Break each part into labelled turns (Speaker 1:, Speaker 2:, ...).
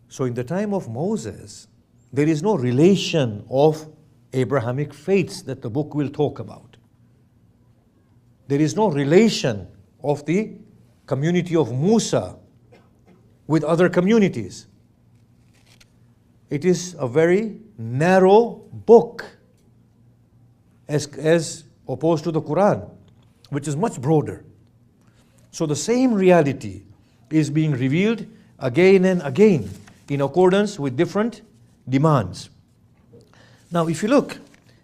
Speaker 1: So in the time of Moses, there is no relation of Abrahamic faiths that the book will talk about. There is no relation of the community of Musa with other communities. It is a very narrow book as opposed to the Quran, which is much broader. So the same reality is being revealed again and again in accordance with different demands. Now, if you look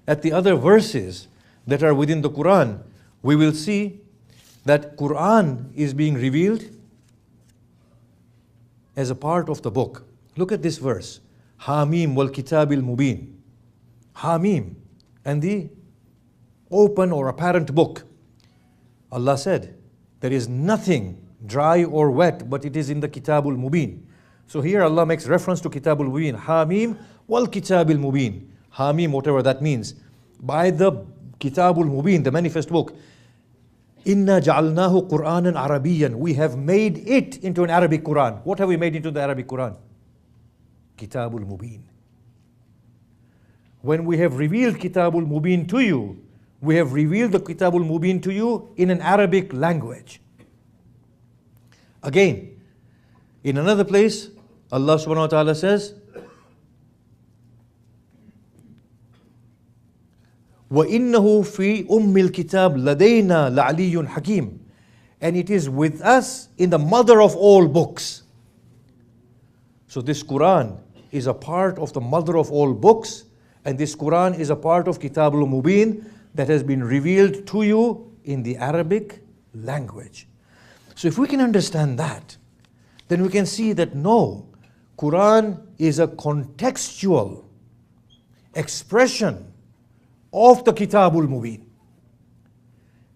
Speaker 1: at the other verses that are within the Quran, we will see that Quran is being revealed as a part of the book. Look at this verse. Hamim wal kitabil mubin. Hamim, and the open or apparent book. Allah said, there is nothing dry or wet, but it is in the Kitabul Mubin. So here Allah makes reference to Kitabul Mubin. Hamim wal Kitabil Mubin. Hamim, whatever that means. By the Kitabul Mubin, the manifest book. Inna ja'alnahu Qur'anan Arabiyan. We have made it into an Arabic Quran. What have we made into the Arabic Quran? Kitabul Mubin. When we have revealed Kitabul Mubin to you, we have revealed the Kitabul Mubin to you in an Arabic language. Again, in another place, Allah subhanahu wa ta'ala says, وَإِنَّهُ فِي أُمِّ الْكِتَابِ لَدَيْنَا لَعَلِيٌّ حَكِيمٌ. And it is with us in the mother of all books. So this Quran is a part of the mother of all books, and this Quran is a part of Kitabul Mubin that has been revealed to you in the Arabic language. So if we can understand that, then we can see that no, Quran is a contextual expression of the Kitabul Mubin.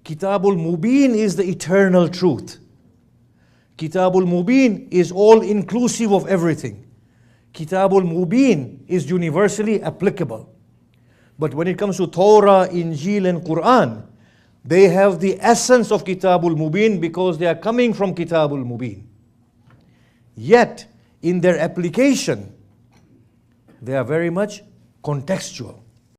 Speaker 1: Kitabul Mubin is the eternal truth. Kitabul Mubin is all inclusive of everything. Kitabul Mubin is universally applicable. But when it comes to Torah, Injil and Quran, they have the essence of Kitabul Mubin because they are coming from Kitabul Mubin. Yet, in their application, they are very much contextual.